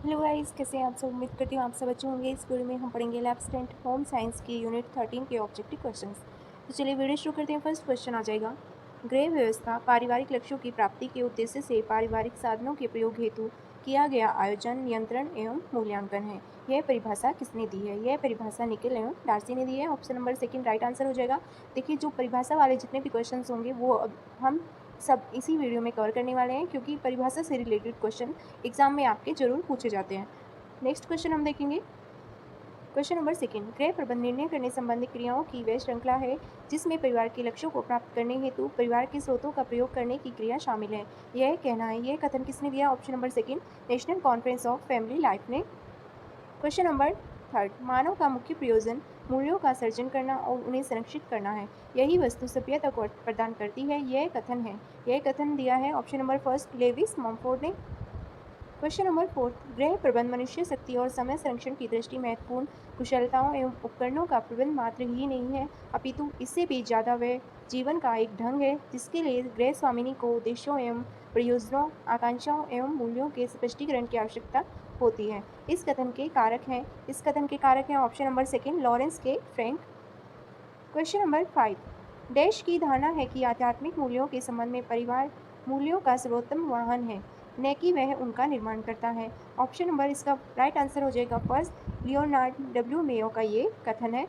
Hello guys, कैसे हैं आप सब। उम्मीद करती हूँ आप सब अच्छे होंगे। इस वीडियो में हम पढ़ेंगे 11th स्टैंडर्ड होम साइंस की यूनिट 13 के ऑब्जेक्टिव क्वेश्चंस। तो चलिए वीडियो शुरू करते हैं। फर्स्ट क्वेश्चन आ जाएगा, गृह व्यवस्था पारिवारिक लक्ष्यों की प्राप्ति के उद्देश्य से पारिवारिक साधनों के प्रयोग हेतु किया गया आयोजन, नियंत्रण एवं मूल्यांकन है। यह परिभाषा किसने दी है? यह परिभाषा निखिल एवं डार्सी ने दी है। Option number second right answer हो जाएगा। देखिए, जो परिभाषा वाले जितने भी क्वेश्चन होंगे वो अब हम सब इसी वीडियो में कवर करने वाले हैं, क्योंकि परिभाषा से रिलेटेड क्वेश्चन एग्जाम में आपके जरूर पूछे जाते हैं। नेक्स्ट क्वेश्चन हम देखेंगे। क्वेश्चन नंबर सेकंड, गृह प्रबंध निर्णय करने संबंधी क्रियाओं की वह श्रृंखला है जिसमें परिवार के लक्ष्यों को प्राप्त करने हेतु परिवार के स्रोतों का प्रयोग करने की क्रिया शामिल है। यह कहना है, यह कथन किसने दिया? Option number second, national conference of family life ने। क्वेश्चन नंबर थर्ड, मानव का मुख्य प्रयोजन मूल्यों का सर्जन करना और उन्हें संरक्षित करना है। यही वस्तु सभ्यता को अर्थ प्रदान करती है। यह कथन है, यह कथन दिया है ऑप्शन नंबर फर्स्ट, लेविस मॉमफोर्ड ने। क्वेश्चन नंबर फोर्थ, गृह प्रबंध मनुष्य शक्ति और समय संरक्षण की दृष्टि महत्वपूर्ण कुशलताओं एवं उपकरणों का प्रबंध मात्र ही नहीं है, अपितु इससे भी ज़्यादा वह जीवन का एक ढंग है जिसके लिए गृह स्वामिनी को उद्देश्यों एवं प्रयोजनों, आकांक्षाओं एवं मूल्यों के स्पष्टीकरण की आवश्यकता होती है। इस कथन के कारक हैं ऑप्शन नंबर सेकेंड, लॉरेंस के फ्रैंक। क्वेश्चन नंबर 5, डैश की धारणा है कि आध्यात्मिक मूल्यों के संबंध में परिवार मूल्यों का सर्वोत्तम वाहन है, न कि वह उनका निर्माण करता है। ऑप्शन नंबर इसका राइट आंसर हो जाएगा फर्स्ट, लियोनार्ड डब्ल्यू मेयो का ये कथन है।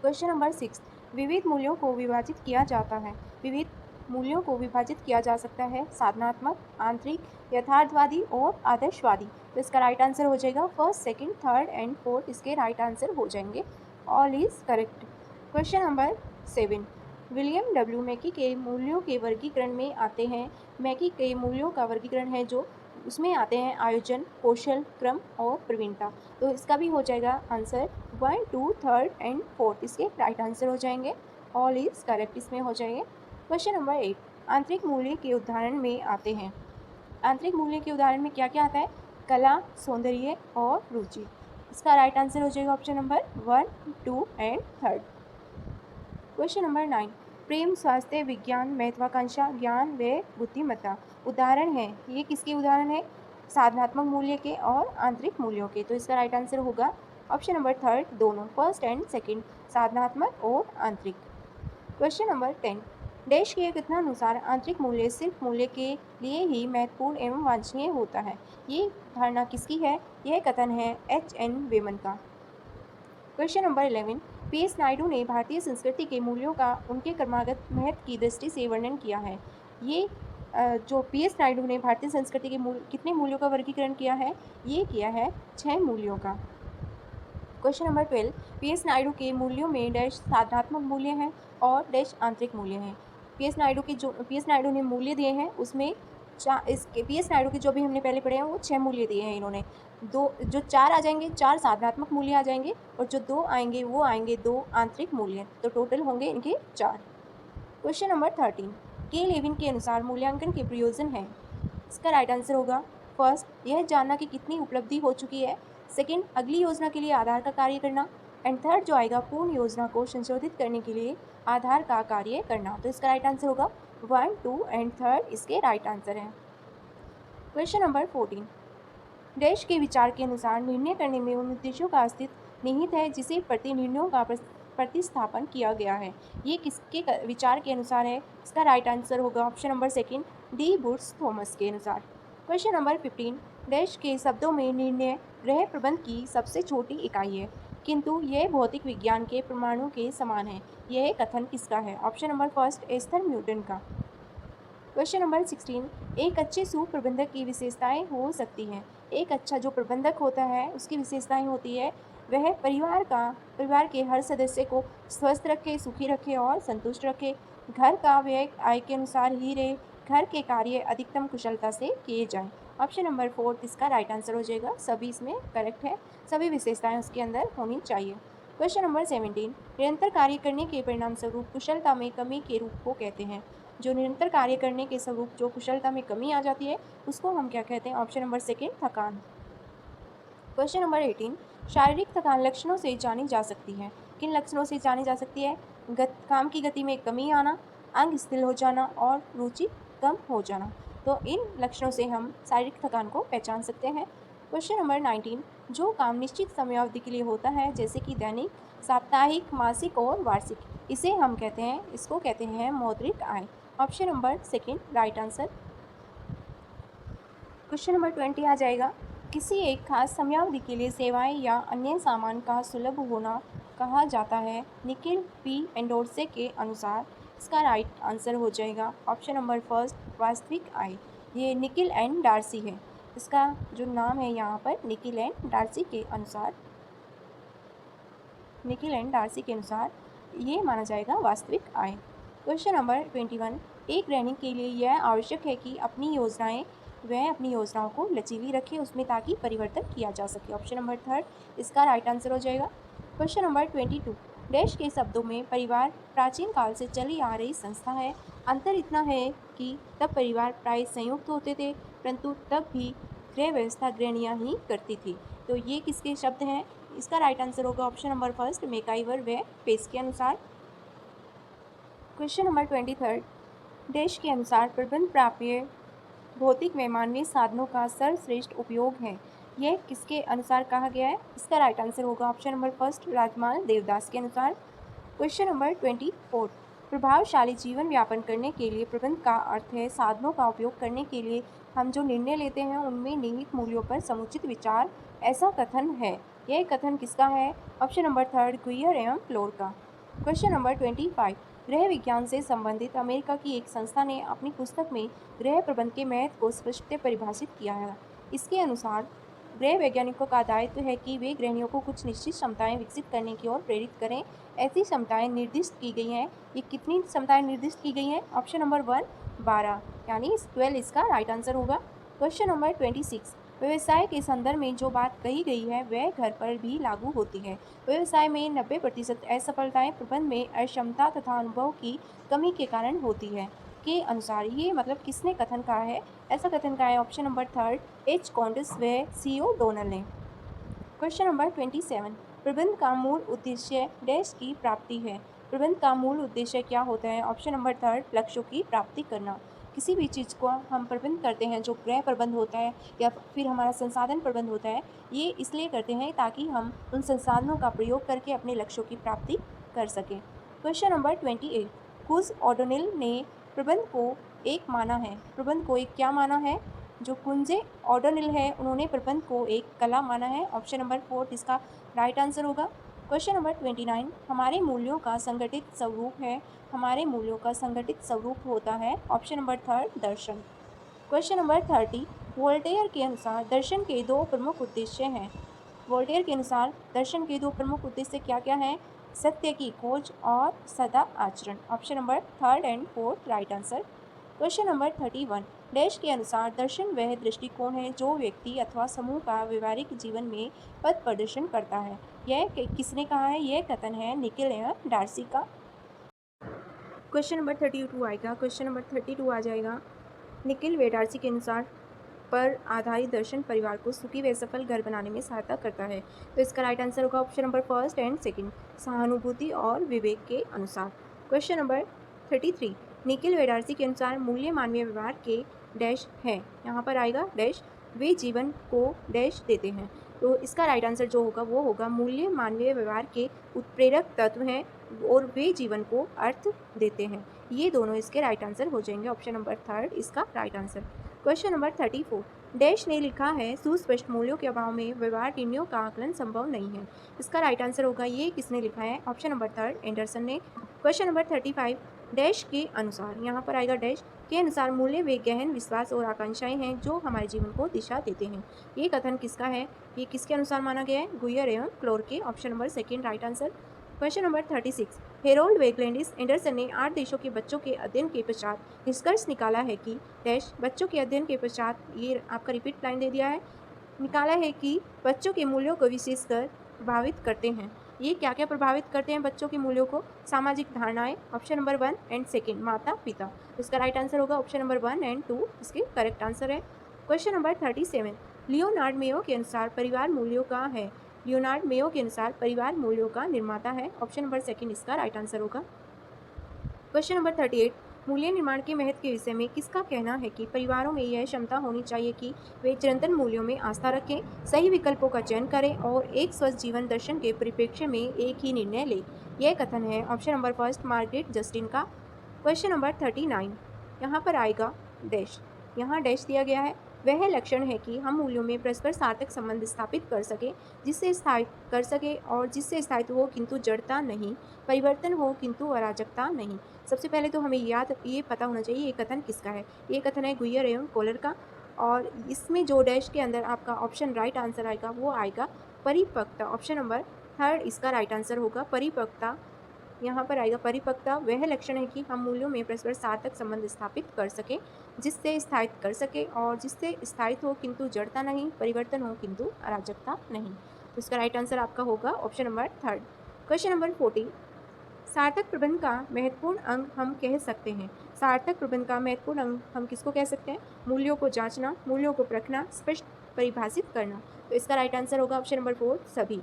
क्वेश्चन नंबर 6, विविध मूल्यों को विभाजित किया जाता है। विविध मूल्यों को विभाजित किया जा सकता है साधनात्मक, आंतरिक, यथार्थवादी और आदर्शवादी। तो इसका राइट आंसर हो जाएगा first, second, third and fourth इसके राइट आंसर हो जाएंगे। All is correct. Question number 7, William W मैकी के मूल्यों के वर्गीकरण में आते हैं। मैकी के मूल्यों का वर्गीकरण है जो उसमें आते हैं आयोजन, कौशल, क्रम और प्रवीणता। तो इसका भी हो जाएगा आंसर 1, 2, थर्ड एंड फोर्थ इसके राइट आंसर हो जाएंगे। ऑल इज करेक्ट इसमें हो जाएंगे। क्वेश्चन नंबर 8, आंतरिक मूल्य के उदाहरण में आते हैं। आंतरिक मूल्य के उदाहरण में क्या क्या आता है? कला, सौंदर्य और रुचि। इसका राइट आंसर हो जाएगा option number 1, 2 and third. Question number 9, प्रेम, स्वास्थ्य, विज्ञान, महत्वाकांक्षा, ज्ञान व बुद्धिमत्ता उदाहरण है। ये किसके उदाहरण है? साधनात्मक मूल्य के और आंतरिक मूल्यों के। तो इसका राइट आंसर होगा ऑप्शन नंबर थर्ड, दोनों, फर्स्ट एंड सेकंड, साधनात्मक और आंतरिक। क्वेश्चन नंबर 10, डैश के कथनानुसार आंतरिक मूल्य सिर्फ मूल्य के लिए ही महत्वपूर्ण एवं वांछनीय होता है। ये धारणा किसकी है? यह कथन है H.N. वेमन का। Question number 11, PS. नायडू ने भारतीय संस्कृति के मूल्यों का उनके क्रमागत महत्व की दृष्टि से वर्णन किया है। ये जो पी.एस. नायडू ने भारतीय संस्कृति के कितने मूल्यों का वर्गीकरण किया है? ये किया है 6 मूल्यों का। Question number 12, PS. नायडू के मूल्यों में डैश साधनात्मक मूल्य हैं और डैश आंतरिक मूल्य हैं। पी.एस. नायडू ने मूल्य दिए हैं उसमें इसके पी.एस. नायडू के जो भी हमने पहले पढ़े हैं वो 6 मूल्य दिए हैं इन्होंने। दो जो 4 आ जाएंगे, 4 साधनात्मक मूल्य आ जाएंगे और जो 2 आएंगे वो आएंगे 2 आंतरिक मूल्य। तो टोटल होंगे इनके 4। क्वेश्चन नंबर 13, के लेविन के अनुसार मूल्यांकन के प्रयोजन है। इसका राइट आंसर होगा फर्स्ट, यह जानना कि कितनी उपलब्धि हो चुकी है। सेकंड, अगली योजना के लिए आधार का कार्य करना। एंड थर्ड जो आएगा, पूर्ण योजना को संशोधित करने के लिए आधार का कार्य करना। तो इसका राइट आंसर होगा 1, 2 एंड थर्ड इसके राइट आंसर है। क्वेश्चन नंबर 14, डैश के विचार के अनुसार निर्णय करने में उन उद्देश्यों का अस्तित्व निहित है जिसे प्रति निर्णयों का प्रतिस्थापन किया गया है। ये किसके विचार के अनुसार है? इसका राइट आंसर होगा option number second, D bourse Thomas के अनुसार। क्वेश्चन नंबर 15, डैश के शब्दों में निर्णय गृह प्रबंध की सबसे छोटी इकाई है, किंतु यह भौतिक विज्ञान के परमाणु के समान है। यह कथन किसका है? Option number first, Esther Newton का। क्वेश्चन नंबर 16, एक अच्छे सुप्रबंधक की विशेषताएं हो सकती हैं। एक अच्छा जो प्रबंधक होता है उसकी विशेषताएं होती है, वह परिवार के हर सदस्य को स्वस्थ रखे, सुखी रखे और संतुष्ट रखे। घर का व्यय आय के अनुसार ही रहे। घर के कार्य अधिकतम कुशलता से किए जाएं। ऑप्शन नंबर फोर्थ इसका राइट आंसर हो जाएगा। सभी इसमें करेक्ट है, सभी विशेषताएं उसके अंदर होनी चाहिए। क्वेश्चन नंबर 17, निरंतर कार्य करने के परिणाम स्वरूप कुशलता में कमी के रूप को कहते हैं। जो निरंतर कार्य करने के स्वरूप जो कुशलता में कमी आ जाती है उसको हम क्या कहते हैं? ऑप्शन नंबर सेकेंड, थकान। क्वेश्चन नंबर 18, शारीरिक थकान लक्षणों से जानी जा सकती है। किन लक्षणों से जानी जा सकती है? काम की गति में कमी आना, अंग स्थिर हो जाना और रुचि कम हो जाना। तो इन लक्षणों से हम शारीरिक थकान को पहचान सकते हैं। क्वेश्चन नंबर 19, जो काम निश्चित समयावधि के लिए होता है जैसे कि दैनिक, साप्ताहिक, मासिक और वार्षिक, इसे हम कहते हैं, इसको कहते हैं मौद्रिक आय। Option number second right answer. Question number 20 आ जाएगा, किसी एक खास समयावधि के लिए सेवाएं या अन्य सामान का सुलभ होना कहा जाता है निकिल पी एंडोर्से के अनुसार। इसका राइट आंसर हो जाएगा ऑप्शन नंबर फर्स्ट वास्तविक आय। ये निकिल एंड डार्सी है, इसका जो नाम है यहाँ पर निकिल एंड डार्सी के अनुसार, निकिल एंड डार्सी के अनुसार ये माना जाएगा वास्तविक आय। क्वेश्चन नंबर 21, एक गृहिणी के लिए यह आवश्यक है कि वह अपनी योजनाओं को लचीली रखे उसमें ताकि परिवर्तन किया जा सके। ऑप्शन नंबर थर्ड इसका राइट आंसर हो जाएगा। क्वेश्चन नंबर 22, डैश के शब्दों में परिवार प्राचीन काल से चली आ रही संस्था है। अंतर इतना है कि तब परिवार प्राय संयुक्त होते थे, परंतु तब भी गृह व्यवस्था गृहिणियाँ ही करती थी। तो ये किसके शब्द हैं? इसका राइट आंसर होगा ऑप्शन नंबर फर्स्ट मैकाइवर व पेस के अनुसार। क्वेश्चन नंबर 23, देश के अनुसार प्रबंध प्राप्य भौतिक व मानवीय साधनों का सर्वश्रेष्ठ उपयोग है, यह किसके अनुसार कहा गया है? इसका राइट आंसर होगा ऑप्शन नंबर फर्स्ट राजमाल देवदास के अनुसार। क्वेश्चन नंबर 24, प्रभावशाली जीवन यापन करने के लिए प्रबंध का अर्थ है साधनों का उपयोग करने के लिए हम जो निर्णय लेते हैं उनमें निहित मूल्यों पर समुचित विचार, ऐसा कथन है। यह कथन किसका है? ऑप्शन नंबर थर्ड गुइयर एवं फ्लोर का। क्वेश्चन नंबर 25, गृह विज्ञान से संबंधित अमेरिका की एक संस्था ने अपनी पुस्तक में गृह प्रबंध के महत्व को स्पष्ट परिभाषित किया है। इसके अनुसार गृह वैज्ञानिकों का दायित्व है कि वे गृहिणियों को कुछ निश्चित क्षमताएं विकसित करने की ओर प्रेरित करें। ऐसी क्षमताएं निर्दिष्ट की गई हैं। ये कितनी क्षमताएं निर्दिष्ट की गई हैं? ऑप्शन नंबर 1 12, यानी 12 इसका राइट आंसर होगा। क्वेश्चन नंबर 26, व्यवसाय के संदर्भ में जो बात कही गई है वह घर पर भी लागू होती है। व्यवसाय में 90% असफलताएं प्रबंध में अक्षमता तथा अनुभव की कमी के कारण होती है के अनुसार। ये मतलब किसने कथन कहा है? ऐसा कथन कहा है ऑप्शन नंबर थर्ड एच कॉन्टिस व सीओ डोनल ने। क्वेश्चन नंबर 27, प्रबंध का मूल उद्देश्य डैश की प्राप्ति है। प्रबंध का मूल उद्देश्य क्या होता है? ऑप्शन नंबर थर्ड लक्ष्यों की प्राप्ति करना। किसी भी चीज़ को हम प्रबंध करते हैं, जो गृह प्रबंध होता है या फिर हमारा संसाधन प्रबंध होता है, ये इसलिए करते हैं ताकि हम उन संसाधनों का प्रयोग करके अपने लक्ष्यों की प्राप्ति कर सकें। क्वेश्चन नंबर 28, कुज ओडोनिल ने प्रबंध को एक माना है। प्रबंध को एक क्या माना है? जो कुंजे ओडोनिल है उन्होंने प्रबंध को एक कला माना है। ऑप्शन नंबर 4 इसका राइट आंसर होगा। क्वेश्चन नंबर 29, हमारे मूल्यों का संगठित स्वरूप है। हमारे मूल्यों का संगठित स्वरूप होता है ऑप्शन नंबर थर्ड दर्शन। क्वेश्चन नंबर 30, वोल्टेयर के अनुसार दर्शन के दो प्रमुख उद्देश्य हैं। वोल्टेयर के अनुसार दर्शन के दो प्रमुख उद्देश्य क्या क्या हैं? सत्य की खोज और सदा आचरण। Option number third and fourth right answer. Question number 31, dash के अनुसार दर्शन वह दृष्टिकोण है जो व्यक्ति अथवा समूह का व्यवहारिक जीवन में पथ प्रदर्शन करता है। यह किसने कहा है? यह कथन है निकिल एवं डार्सी का। क्वेश्चन नंबर 32 आएगा। क्वेश्चन नंबर 32 आ जाएगा, निकिल व डार्सी के अनुसार पर आधारित दर्शन परिवार को सुखी व सफल घर बनाने में सहायता करता है। तो इसका राइट आंसर होगा option number first and second सहानुभूति और विवेक के अनुसार। क्वेश्चन नंबर 33, निकिल व डार्सी के अनुसार मूल्य मानवीय व्यवहार के डैश है। यहाँ पर आएगा डैश वे जीवन को डैश देते हैं। तो इसका राइट आंसर जो होगा वो होगा मूल्य मानवीय व्यवहार के उत्प्रेरक तत्व हैं और वे जीवन को अर्थ देते हैं। ये दोनों इसके राइट आंसर हो जाएंगे। ऑप्शन नंबर थर्ड इसका right answer. Question number 34, dash ने लिखा है सुस्पष्ट मूल्यों के अभाव में व्यवहार निर्णयों का आकलन संभव नहीं है। इसका राइट आंसर होगा, ये किसने लिखा है? ऑप्शन नंबर थर्ड एंडरसन ने। क्वेश्चन नंबर 35, डैश के अनुसार, यहाँ पर आएगा डैश के अनुसार मूल्य वे गहन विश्वास और आकांक्षाएं हैं जो हमारे जीवन को दिशा देते हैं। ये कथन किसका है? ये किसके अनुसार माना गया है? गुइयर एवं क्लोर के। Option number second right answer. Question number 36, Harold व ग्लैडिस एंडरसन ने 8 देशों के बच्चों के अध्ययन के पश्चात निष्कर्ष निकाला है कि डैश बच्चों के अध्ययन के पश्चात, ये आपका रिपीट लाइन दे दिया है, निकाला है कि बच्चों के मूल्यों को विशेषकर प्रभावित करते हैं। ये क्या क्या प्रभावित करते हैं बच्चों के मूल्यों को? सामाजिक धारणाएं। ऑप्शन नंबर 1 एंड सेकेंड माता पिता। इसका राइट आंसर होगा ऑप्शन नंबर 1 एंड 2 इसके करेक्ट आंसर है। क्वेश्चन नंबर 37, लियोनार्ड मेयो के अनुसार परिवार मूल्यों का है। लियोनार्ड मेयो के अनुसार परिवार मूल्यों का निर्माता है। ऑप्शन नंबर सेकेंड इसका राइट आंसर होगा। क्वेश्चन नंबर 38, मूल्य निर्माण के महत्व के विषय में किसका कहना है कि परिवारों में यह क्षमता होनी चाहिए कि वे चिरंतन मूल्यों में आस्था रखें, सही विकल्पों का चयन करें और एक स्वस्थ जीवन दर्शन के परिप्रेक्ष्य में एक ही निर्णय लें। यह कथन है option number first Margaret Justin का। क्वेश्चन नंबर 39 यहाँ पर आएगा डैश। यहाँ डैश दिया गया है, वह लक्षण है कि हम मूल्यों में परस्पर सार्थक संबंध स्थापित कर सकें, जिससे स्थायित्व कर सके और जिससे स्थायित्व हो किंतु जड़ता नहीं, परिवर्तन हो किंतु अराजकता नहीं। सबसे पहले तो हमें ये पता होना चाहिए ये कथन किसका है। ये कथन है गुइयर एवं कोलर का, और इसमें जो डैश के अंदर आपका ऑप्शन राइट आंसर आएगा वो आएगा परिपक्वता। ऑप्शन नंबर थर्ड इसका राइट आंसर होगा परिपक्वता। यहाँ पर आएगा परिपक्वता वह लक्षण है कि हम मूल्यों में परस्पर सार्थक संबंध स्थापित कर सकें, जिससे स्थायित्व कर सके और जिससे स्थायित्व हो किंतु जड़ता नहीं, परिवर्तन हो किंतु अराजकता नहीं। तो इसका राइट आंसर आपका होगा option number third. Question number 40 सार्थक प्रबंध का महत्वपूर्ण अंग हम कह सकते हैं। सार्थक प्रबंध का महत्वपूर्ण अंग हम किसको कह सकते हैं? मूल्यों को जांचना, मूल्यों को परखना, स्पष्ट परिभाषित करना। तो इसका राइट आंसर होगा ऑप्शन नंबर 4 सभी।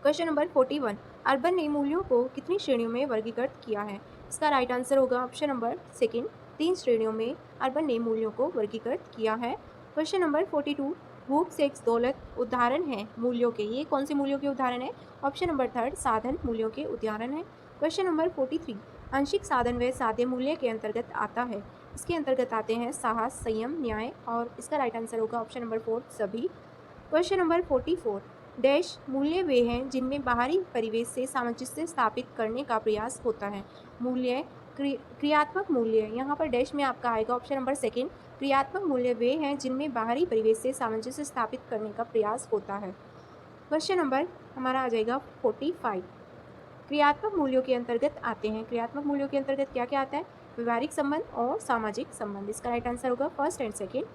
क्वेश्चन नंबर 41 अर्बन ने मूल्यों को कितनी श्रेणियों में वर्गीकृत किया है? इसका राइट आंसर होगा ऑप्शन नंबर सेकंड 3 श्रेणियों में अर्बन ने मूल्यों को वर्गीकृत किया है। क्वेश्चन नंबर 42 भूख, सेक्स, दौलत उदाहरण हैं मूल्यों के। ये कौन से मूल्यों के उदाहरण है? ऑप्शन नंबर थर्ड साधन मूल्यों के उदाहरण है। क्वेश्चन नंबर 43 आंशिक साधन व साध्य मूल्य के अंतर्गत आता है। इसके अंतर्गत आते हैं साहस, संयम, न्याय, और इसका राइट आंसर होगा ऑप्शन नंबर 4 सभी। क्वेश्चन नंबर 44 डैश मूल्य वे हैं जिनमें बाहरी परिवेश से सामंजस्य स्थापित करने का प्रयास होता है। मूल्य क्रियात्मक मूल्य, यहाँ पर डैश में आपका आएगा ऑप्शन नंबर सेकंड क्रियात्मक मूल्य वे हैं जिनमें बाहरी परिवेश से सामंजस्य स्थापित करने का प्रयास होता है। क्वेश्चन नंबर हमारा आ जाएगा 45 क्रियात्मक मूल्यों के अंतर्गत आते हैं। क्रियात्मक मूल्यों के अंतर्गत क्या क्या आता है? व्यवहारिक संबंध और सामाजिक संबंध। इसका राइट आंसर होगा first and second.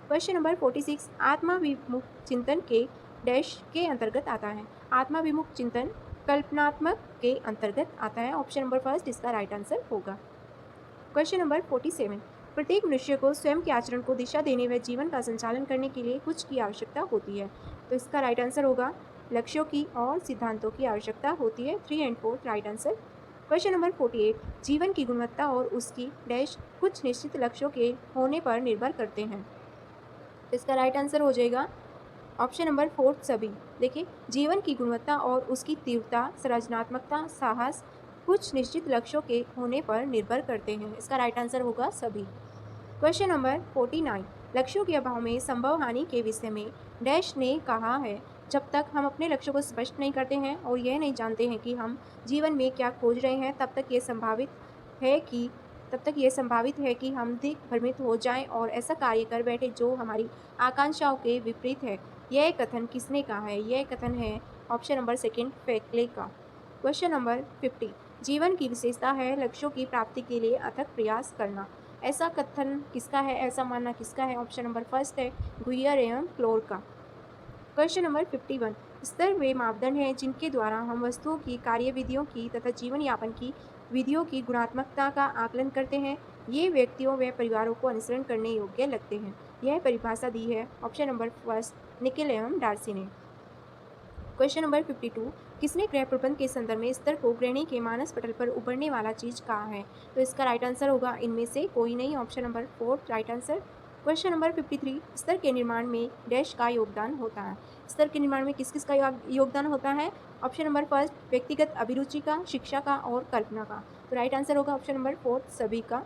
Question number 46 आत्माभिमुख चिंतन के डैश के अंतर्गत आता है। आत्माभिमुख चिंतन कल्पनात्मक के अंतर्गत आता है। ऑप्शन नंबर फर्स्ट इसका राइट आंसर होगा। क्वेश्चन नंबर 47 प्रत्येक मनुष्य को स्वयं के आचरण को दिशा देने व जीवन का संचालन करने के लिए कुछ की आवश्यकता होती है। तो इसका राइट आंसर होगा लक्ष्यों की और सिद्धांतों की आवश्यकता होती है। 3 and 4 right answer. Question number 48 जीवन की गुणवत्ता और उसकी डैश कुछ निश्चित लक्ष्यों के होने पर निर्भर करते हैं। तो इसका राइट आंसर हो जाएगा ऑप्शन नंबर 4 सभी। देखिए जीवन की गुणवत्ता और उसकी तीव्रता, सृजनात्मकता, साहस कुछ निश्चित लक्ष्यों के होने पर निर्भर करते हैं। इसका राइट आंसर होगा सभी। क्वेश्चन नंबर 49 लक्ष्यों के अभाव में संभव हानि के विषय में डैश ने कहा है। जब तक हम अपने लक्ष्यों को स्पष्ट नहीं करते हैं और यह नहीं जानते हैं कि हम जीवन में क्या खोज रहे हैं, तब तक ये संभावित है कि हम दिग्भ्रमित हो जाएं और ऐसा कार्य कर बैठे जो हमारी आकांक्षाओं के विपरीत है। यह कथन किसने कहा है? यह कथन है ऑप्शन नंबर सेकंड फैक्ले का। क्वेश्चन नंबर 50 जीवन की विशेषता है लक्ष्यों की प्राप्ति के लिए अथक प्रयास करना। ऐसा कथन किसका है? ऐसा मानना किसका है? ऑप्शन नंबर फर्स्ट है गुइयर एवं क्लोर का। क्वेश्चन नंबर 51 स्तर वे मापदंड हैं जिनके द्वारा हम वस्तुओं की, कार्यविधियों की तथा जीवन यापन की विधियों की गुणात्मकता का आकलन करते हैं। ये व्यक्तियों व परिवारों को अनुसरण करने योग्य लगते हैं। यह परिभाषा दी है ऑप्शन नंबर फर्स्ट निकेल एवं डार्सी ने। क्वेश्चन नंबर 52 किसने गृह प्रबंध के संदर्भ में स्तर को गृहिणी के मानस पटल पर उभरने वाला चीज कहा है? तो इसका राइट आंसर होगा इनमें से कोई नहीं, option number 4 right answer. Question number 53 स्तर के निर्माण में डैश का योगदान होता है। स्तर के निर्माण में किस किस का योगदान होता है? ऑप्शन नंबर फर्स्ट व्यक्तिगत अभिरुचि का, शिक्षा का और कल्पना का। तो राइट आंसर होगा ऑप्शन नंबर 4 सभी का।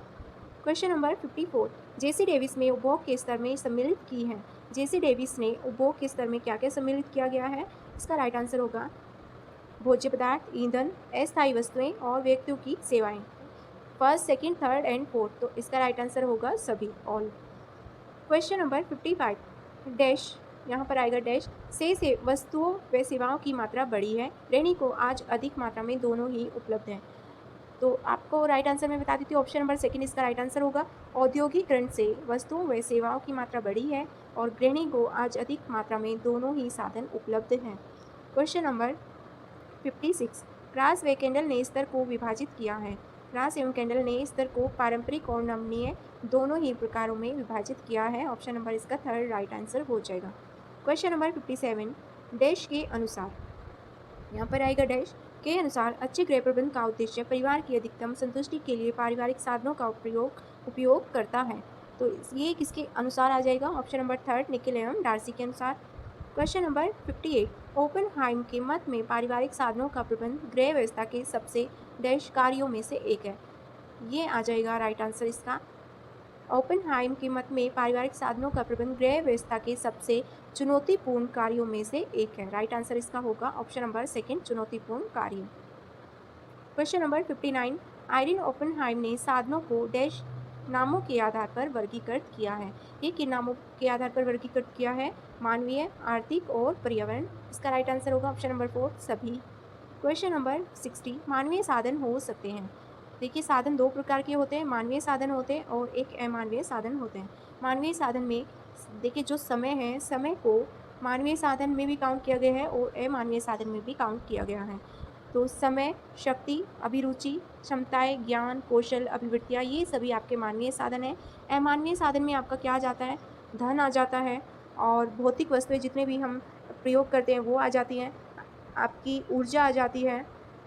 क्वेश्चन नंबर 54 जेसी डेविस ने उपभोग के स्तर में सम्मिलित की है। जेसी डेविस ने उपभोग के स्तर में क्या क्या सम्मिलित किया गया है? इसका राइट आंसर होगा भोज्य पदार्थ, ईंधन, अस्थायी वस्तुएं और व्यक्तियों की सेवाएं। First, second, third and fourth. तो इसका राइट आंसर होगा सभी ऑल। क्वेश्चन नंबर 55 डैश यहाँ पर आएगा डैश से वस्तुओं व सेवाओं की मात्रा बढ़ी है। गृहिणी को आज अधिक मात्रा में दोनों ही उपलब्ध हैं। तो आपको राइट आंसर मैं बता देती हूँ, ऑप्शन नंबर सेकंड इसका राइट आंसर होगा। औद्योगिकरण से वस्तुओं व सेवाओं की मात्रा बढ़ी है और गृहिणी को आज अधिक मात्रा में दोनों ही साधन उपलब्ध हैं। क्वेश्चन नंबर 56 क्रास व कैंडल ने स्तर को विभाजित किया है। क्रास एवं कैंडल ने स्तर को पारंपरिक और नमनीय दोनों ही प्रकारों में विभाजित किया है। ऑप्शन नंबर इसका थर्ड राइट आंसर हो जाएगा। क्वेश्चन नंबर 57 डैश के अनुसार यहाँ पर आएगा डैश के अनुसार अच्छे गृह प्रबंधन का उद्देश्य परिवार की अधिकतम संतुष्टि के लिए पारिवारिक साधनों का उपयोग करता है। तो ये किसके अनुसार आ जाएगा? ऑप्शन नंबर थर्ड, निकिल एवं डार्सी के अनुसार। क्वेश्चन नंबर 58, ओपनहाइम के मत में पारिवारिक साधनों का प्रबंध गृह व्यवस्था के सबसे डैश कार्यों में से एक है। ये आ जाएगा राइट आंसर इसका। ओपनहाइम के मत में पारिवारिक साधनों का प्रबंध गृह व्यवस्था के सबसे चुनौतीपूर्ण कार्यों में से एक है। राइट आंसर इसका होगा ऑप्शन नंबर सेकंड, चुनौतीपूर्ण कार्य। क्वेश्चन नंबर 59, आयरिन ओपनहाइम ने साधनों को डैश नामों के आधार पर वर्गीकृत किया है। ये किन नामों के आधार पर वर्गीकृत किया है? मानवीय, आर्थिक और पर्यावरण। इसका राइट आंसर होगा ऑप्शन नंबर 4, सभी। क्वेश्चन नंबर 60, मानवीय साधन हो सकते हैं। देखिए साधन दो प्रकार के होते हैं, मानवीय साधन होते हैं और एक अमानवीय साधन होते हैं। मानवीय साधन में देखिए जो समय है, समय को मानवीय साधन में भी काउंट किया गया है और अमानवीय साधन में भी काउंट किया गया है। तो समय, शक्ति, अभिरुचि, क्षमताएं, ज्ञान, कौशल, अभिवृत्तियाँ, ये सभी आपके मानवीय साधन हैं। अमानवीय साधन में आपका क्या आ जाता है? धन आ जाता है और भौतिक वस्तुएं जितने भी हम प्रयोग करते हैं वो आ जाती हैं, आपकी ऊर्जा आ जाती है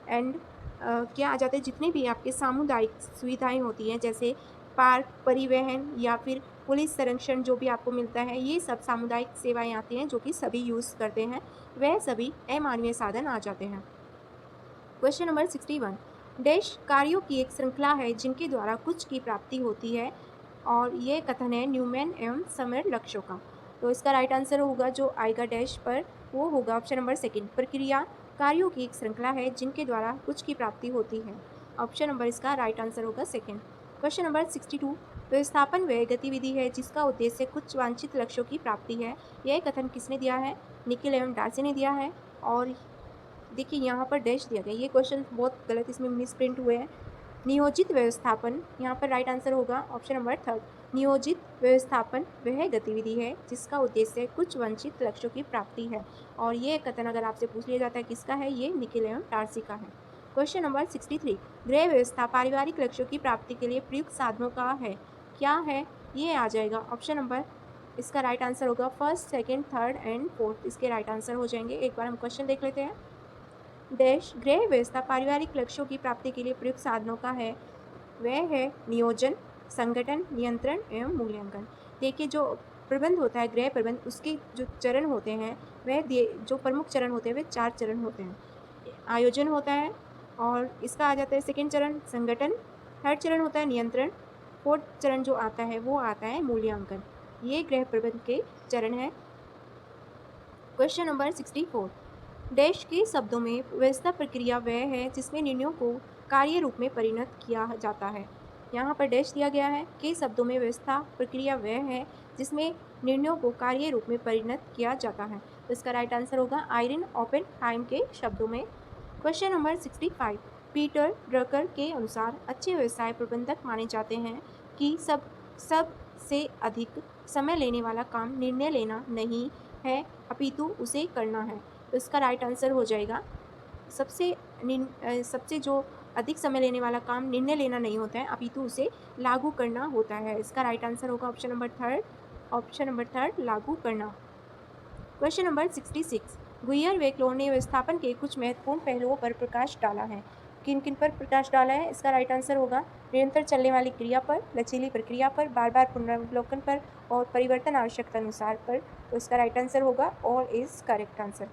एंड क्या आ जाते हैं? जितने भी आपके सामुदायिक सुविधाएं होती हैं जैसे पार्क, परिवहन या फिर पुलिस संरक्षण जो भी आपको मिलता है, ये सब सामुदायिक सेवाएं आती हैं जो कि सभी यूज़ करते हैं, वह सभी अमानवीय साधन आ जाते हैं। क्वेश्चन नंबर 61, डैश कार्यों की एक श्रृंखला है जिनके द्वारा कुछ की प्राप्ति होती है और ये कथन है न्यूमैन एवं समर लक्ष्यों का। तो इसका राइट आंसर होगा जो आएगा डैश पर, वो होगा ऑप्शन नंबर सेकंड, प्रक्रिया कार्यों की एक श्रृंखला है जिनके द्वारा कुछ की प्राप्ति होती है। ऑप्शन नंबर इसका राइट आंसर होगा सेकंड। क्वेश्चन नंबर 62, व्यवस्थापन वह गतिविधि है जिसका उद्देश्य कुछ वांछित लक्ष्यों की प्राप्ति है। यह कथन किसने दिया है? निकिल एवं डार्सी ने दिया है। और देखिए यहाँ पर डैश दिया गया, ये क्वेश्चन बहुत गलत इसमें मिसप्रिंट हुए हैं। नियोजित व्यवस्थापन, यहाँ पर राइट आंसर होगा ऑप्शन नंबर थर्ड, नियोजित व्यवस्थापन वह गतिविधि है जिसका उद्देश्य कुछ वंचित लक्ष्यों की प्राप्ति है। और ये कथन अगर आपसे पूछ लिया जाता है किसका है, ये निकिल एवं डार्सी का है। क्वेश्चन नंबर 63, गृह व्यवस्था पारिवारिक लक्ष्यों की प्राप्ति के लिए प्रयुक्त साधनों का है, क्या है? ये आ जाएगा ऑप्शन नंबर, इसका राइट आंसर होगा first, second, third and fourth, इसके राइट आंसर हो जाएंगे। एक बार हम क्वेश्चन देख लेते हैं। डैश गृह व्यवस्था पारिवारिक लक्ष्यों की प्राप्ति के लिए प्रयुक्त साधनों का है, वह है नियोजन, संगठन, नियंत्रण एवं मूल्यांकन। देखिए जो प्रबंध होता है गृह प्रबंध, उसके जो चरण होते हैं वह जो प्रमुख चरण होते हैं वे 4 चरण होते हैं। आयोजन होता है और इसका आ जाता है सेकंड चरण संगठन, थर्ड चरण होता है नियंत्रण, फोर्थ चरण जो आता है वो आता है मूल्यांकन। ये गृह प्रबंध के चरण है। क्वेश्चन नंबर 64, डैश के शब्दों में व्यवस्था प्रक्रिया वह है जिसमें निर्णयों को कार्य रूप में परिणत किया जाता है। यहाँ पर डैश दिया गया है कि शब्दों में व्यवस्था प्रक्रिया वह है जिसमें निर्णयों को कार्य रूप में परिणत किया जाता है। तो इसका राइट आंसर होगा आयरिन ओपेनहाइम के शब्दों में। क्वेश्चन नंबर 65, पीटर ड्रकर के अनुसार अच्छे व्यवसाय प्रबंधक माने जाते हैं कि सबसे अधिक समय लेने वाला काम निर्णय लेना नहीं है अपितु उसे करना है। तो इसका राइट आंसर हो जाएगा सबसे जो अधिक समय लेने वाला काम निर्णय लेना नहीं होता है अपितु उसे लागू करना होता है। इसका राइट आंसर होगा ऑप्शन नंबर थर्ड, लागू करना। क्वेश्चन नंबर 66, गुइयर वे क्लोर ने व्यवस्थापन के कुछ महत्वपूर्ण पहलुओं पर प्रकाश डाला है। किन किन पर प्रकाश डाला है? इसका राइट आंसर होगा निरंतर चलने वाली क्रिया पर, लचीली प्रक्रिया पर, बार बार पुनरावलोकन पर और परिवर्तन आवश्यकता अनुसार पर। तो इसका राइट आंसर होगा all is correct answer.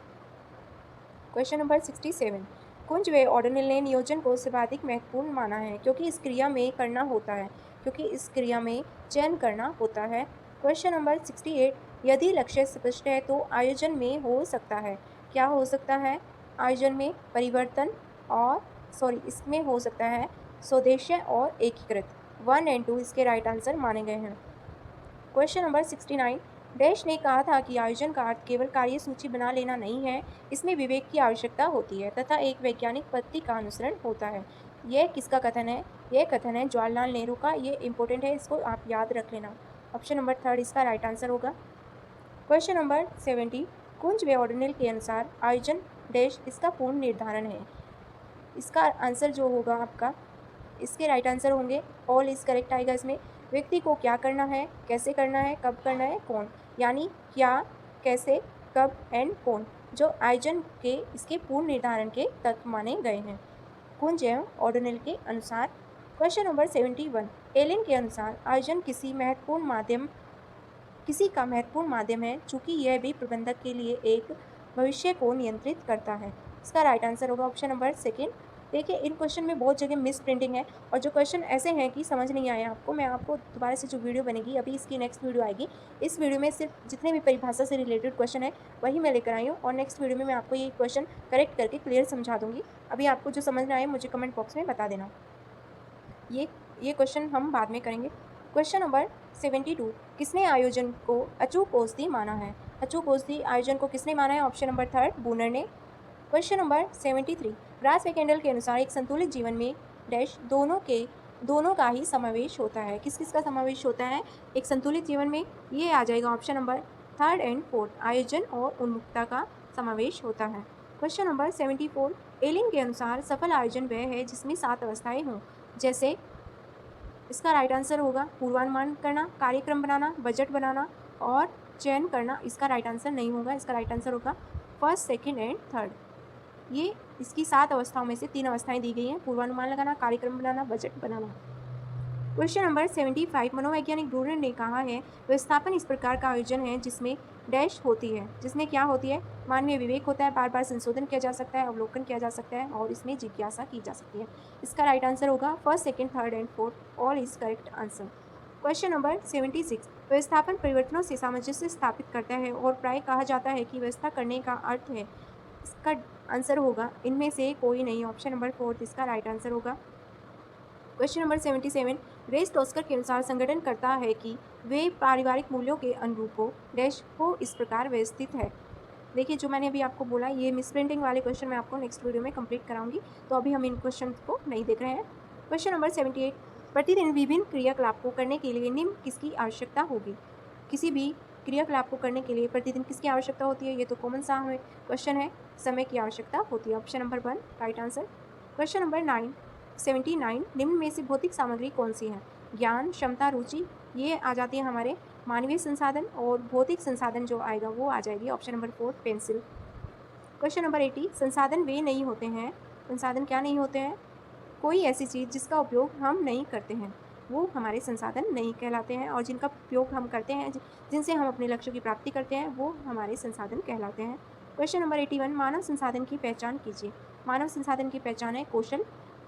Question number 67, Kunj way ordinal ने नियोजन को सर्वाधिक महत्वपूर्ण माना है क्योंकि इस क्रिया में चयन करना होता है। क्वेश्चन नंबर 68, यदि लक्ष्य स्पष्ट है तो आयोजन में हो सकता है, क्या हो सकता है? आयोजन में परिवर्तन और इसमें हो सकता है स्वदेश्य और एकीकृत। 1 एंड 2 इसके राइट आंसर माने गए हैं। क्वेश्चन नंबर 69, डैश ने कहा था कि आयोजन का अर्थ केवल कार्यसूची बना लेना नहीं है, इसमें विवेक की आवश्यकता होती है तथा एक वैज्ञानिक पद्धति का अनुसरण होता है। यह किसका कथन है? यह कथन है जवाहरलाल नेहरू का। ये इंपॉर्टेंट है, इसको आप याद रख लेना। ऑप्शन नंबर थर्ड इसका राइट आंसर होगा। क्वेश्चन नंबर 70, कुंज वे ऑर्डिनल के अनुसार आयोजन डैश इसका पूर्ण निर्धारण है। इसका आंसर जो होगा आपका, इसके राइट आंसर होंगे ऑल इज करेक्ट आएगा इसमें। व्यक्ति को क्या करना है, कैसे करना है, कब करना है, कौन, यानी क्या, कैसे, कब एंड कौन। जो आयोजन के इसके पूर्ण निर्धारण के तत्व माने गए हैं। कुंज एवं ऑर्डिनल के अनुसार। क्वेश्चन नंबर 71, एलिन के अनुसार आयोजन किसी का महत्वपूर्ण माध्यम है, चूंकि यह भी प्रबंधक के लिए एक भविष्य को नियंत्रित करता है। इसका राइट आंसर होगा ऑप्शन नंबर सेकेंड। देखिए, इन क्वेश्चन में बहुत जगह मिस प्रिंटिंग है और जो क्वेश्चन ऐसे हैं कि समझ नहीं आए आपको, मैं आपको दोबारा से जो वीडियो बनेगी, अभी इसकी नेक्स्ट वीडियो आएगी, इस वीडियो में सिर्फ जितने भी परिभाषा से रिलेटेड क्वेश्चन है वही मैं लेकर आई हूँ और नेक्स्ट वीडियो में मैं आपको ये क्वेश्चन करेक्ट करके क्लियर समझा दूंगी। अभी आपको जो समझ में आए मुझे कमेंट बॉक्स में बता देना। ये क्वेश्चन हम बाद में करेंगे। क्वेश्चन नंबर 72, किसने आयोजन को अचूक औषधि माना है? अचूक औषधि आयोजन को किसने माना है? ऑप्शन नंबर थर्ड, बूनर ने। क्वेश्चन नंबर 73, ग्रास मैकेंडल के अनुसार एक संतुलित जीवन में डैश दोनों का ही समावेश होता है। किस किस का समावेश होता है एक संतुलित जीवन में? ये आ जाएगा option number third and fourth, आयोजन और उन्मुखता का समावेश होता है। क्वेश्चन नंबर 74, एलिन के अनुसार सफल आयोजन वह है जिसमें 7 अवस्थाएं हों, जैसे इसका राइट आंसर होगा पूर्वानुमान करना, कार्यक्रम बनाना, बजट बनाना और चयन करना। इसका राइट आंसर नहीं होगा, इसका राइट आंसर होगा फर्स्ट, सेकंड एंड थर्ड। ये इसकी 7 अवस्थाओं में से 3 अवस्थाएं दी गई हैं, पूर्वानुमान लगाना, कार्यक्रम बनाना, बजट बनाना। क्वेश्चन नंबर 75, मनोवैज्ञानिक ब्रूनर ने कहा है व्यवस्थापन इस प्रकार का आयोजन है जिसमें डैश होती है, जिसमें क्या होती है? मानवीय विवेक होता है, बार बार संशोधन किया जा सकता है, अवलोकन किया जा सकता है और इसमें जिज्ञासा की जा सकती है। इसका राइट आंसर होगा first, second, third and fourth, all is correct answer. Question number 76, व्यवस्थापन परिवर्तनों से सामंजस्य स्थापित करता है और प्राय कहा जाता है कि व्यवस्था करने का अर्थ है। इसका आंसर होगा इनमें से कोई नहीं, ऑप्शन नंबर फोर्थ इसका राइट आंसर होगा। क्वेश्चन नंबर 77, ग्रेस टोस्कर के अनुसार संगठन करता है कि वे पारिवारिक मूल्यों के अनुरूप हो डैश को इस प्रकार व्यवस्थित है। देखिए, जो मैंने अभी आपको बोला, ये मिस प्रिंटिंग वाले क्वेश्चन मैं आपको नेक्स्ट वीडियो में कंप्लीट कराऊंगी, तो अभी हम इन क्वेश्चन को नहीं देख रहे हैं। क्वेश्चन नंबर 78, प्रतिदिन विभिन्न क्रियाकलाप को करने के लिए निम्न किसकी आवश्यकता होगी? किसी भी क्रियाकलाप को करने के लिए प्रतिदिन किसकी आवश्यकता होती है? ये तो कॉमन सा हमें क्वेश्चन है, समय की आवश्यकता होती है, option number 1 right answer. Question number 79, निम्न में से भौतिक सामग्री कौन सी है? ज्ञान, क्षमता, रुचि, ये आ जाती है हमारे मानवीय संसाधन और भौतिक संसाधन जो आएगा वो आ जाएगी option number 4 pencil. Question number 80, संसाधन वे नहीं होते हैं, संसाधन क्या नहीं होते हैं? कोई ऐसी चीज़ जिसका उपयोग हम नहीं करते हैं वो हमारे संसाधन नहीं कहलाते हैं, और जिनका उपयोग हम करते हैं, जिनसे हम अपने लक्ष्यों की प्राप्ति करते हैं, वो हमारे संसाधन कहलाते हैं। क्वेश्चन नंबर 81, मानव संसाधन की पहचान कीजिए। मानव संसाधन की पहचान है कौशल,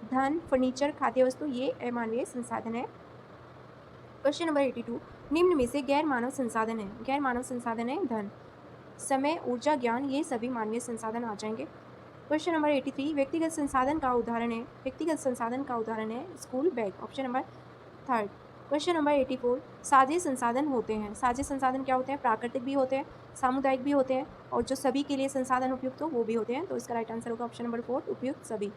धन, फर्नीचर, खाद्य वस्तु, ये अमानवीय संसाधन है। क्वेश्चन नंबर 82, निम्न में से गैर मानव संसाधन है? गैर मानव संसाधन है धन, समय, ऊर्जा, ज्ञान, ये सभी मानवीय संसाधन आ जाएंगे। क्वेश्चन नंबर 83, व्यक्तिगत संसाधन का उदाहरण है school bag, option number third. Question number 84, साझे संसाधन होते हैं। साझे संसाधन क्या होते हैं? प्राकृतिक भी होते हैं, सामुदायिक भी होते हैं और जो सभी के लिए संसाधन उपयुक्त हो वो भी होते हैं, तो इसका राइट आंसर होगा ऑप्शन नंबर 4 उपयुक्त सभी।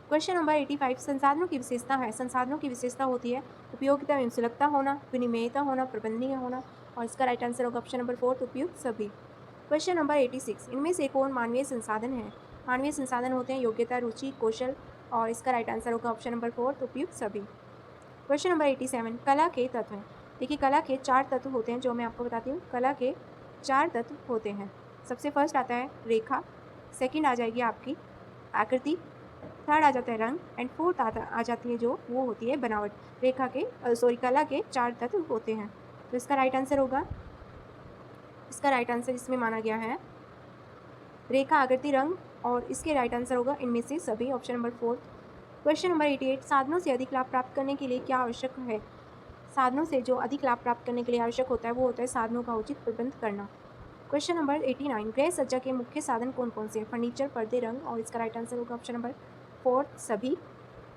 क्वेश्चन नंबर 85, संसाधनों की विशेषता है। संसाधनों की विशेषता होती है उपयोगिता एवं सुलभता होना, विनिमेयता होना, प्रबंधनीय होना, और इसका राइट आंसर होगा ऑप्शन नंबर 4 उपयुक्त सभी। क्वेश्चन नंबर 86, इनमें से कौन मानवीय संसाधन है? मानवीय संसाधन होते हैं योग्यता, रुचि, कौशल, और इसका राइट आंसर होगा ऑप्शन नंबर 4 उपयुक्त सभी। क्वेश्चन नंबर 87, कला के तत्व हैं। देखिए, कला के 4 तत्व होते हैं, जो मैं आपको बताती हूँ। कला के 4 तत्व होते हैं। सबसे फर्स्ट आता है रेखा, सेकंड आ जाएगी आपकी आकृति, थर्ड आ जाता है रंग एंड फोर्थ आ जाती है जो वो होती है बनावट। कला के 4 तत्व होते हैं, तो इसका राइट आंसर होगा, इसका राइट आंसर इसमें माना गया है रेखा, आकृति, रंग, और इसके राइट आंसर होगा इनमें से सभी, ऑप्शन नंबर 4। क्वेश्चन नंबर 88, साधनों से अधिक लाभ प्राप्त करने के लिए क्या आवश्यक है? साधनों से जो अधिक लाभ प्राप्त करने के लिए आवश्यक होता है वो होता है साधनों का उचित प्रबंध करना। क्वेश्चन नंबर 89, गृह सज्जा के मुख्य साधन कौन कौन से हैं? फर्नीचर, पर्दे, रंग, और इसका राइट आंसर होगा ऑप्शन नंबर 4 सभी।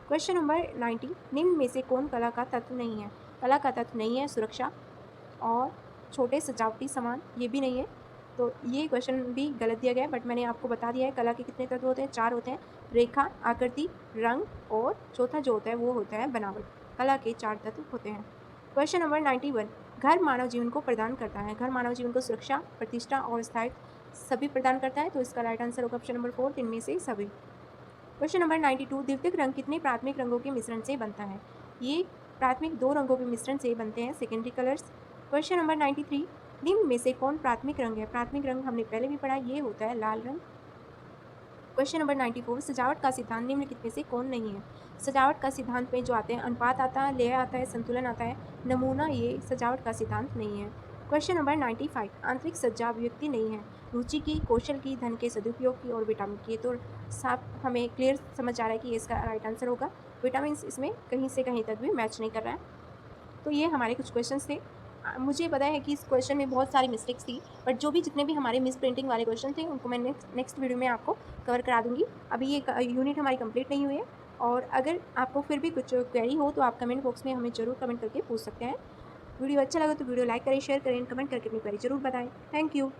क्वेश्चन नंबर 90, निम्न में से कौन कला का तत्व नहीं है? कला का तत्व नहीं है सुरक्षा और छोटे सजावटी सामान, ये भी नहीं है, तो ये क्वेश्चन भी गलत दिया गया है, बट मैंने आपको बता दिया है कला के कितने तत्व होते हैं, 4 होते हैं, रेखा, आकृति, रंग, और चौथा जो होता है वो होता है बनावट। कला के 4 तत्व होते हैं। क्वेश्चन नंबर 91, घर मानव जीवन को प्रदान करता है। घर मानव जीवन को सुरक्षा, प्रतिष्ठा और स्थायित्व सभी प्रदान करता है, तो इसका राइट आंसर होगा ऑप्शन नंबर 4 इनमें से सभी। क्वेश्चन नंबर 92, द्वितीयक रंग कितने प्राथमिक रंगों के मिश्रण से बनता है? ये प्राथमिक 2 रंगों के मिश्रण से बनते हैं, सेकेंडरी कलर्स। क्वेश्चन नंबर 93, निम्न में से कौन प्राथमिक रंग है? प्राथमिक रंग हमने पहले भी पढ़ा, ये होता है लाल रंग। क्वेश्चन नंबर 94, सजावट का सिद्धांत निम्नलिखित में से कौन नहीं है? सजावट का सिद्धांत में जो आते हैं अनुपात आता है, लय आता है, संतुलन आता है, नमूना, ये सजावट का सिद्धांत नहीं है। क्वेश्चन नंबर 95, आंतरिक सज्जा अभिव्यक्ति नहीं है, रुचि की, कौशल की, धन के सदुपयोग की और विटामिन की। तो साफ हमें क्लियर समझ आ रहा है कि ये इसका राइट आंसर होगा। विटामिन इसमें कहीं से कहीं तक भी मैच नहीं कर रहा है। तो ये हमारे कुछ क्वेश्चंस थे। मुझे पता है कि इस क्वेश्चन में बहुत सारी मिस्टेक्स थी, बट जो भी जितने भी हमारे मिस प्रिंटिंग वाले क्वेश्चन थे उनको मैं नेक्स्ट वीडियो में आपको कवर करा दूँगी। अभी ये यूनिट हमारी कंप्लीट नहीं हुई है, और अगर आपको फिर भी कुछ क्वेरी हो तो आप कमेंट बॉक्स में हमें ज़रूर कमेंट करके पूछ सकते हैं। वीडियो अच्छा लगा तो वीडियो लाइक करें, शेयर करें, कमेंट करके अपनी क्वेरी ज़रूर बताएँ। Thank you.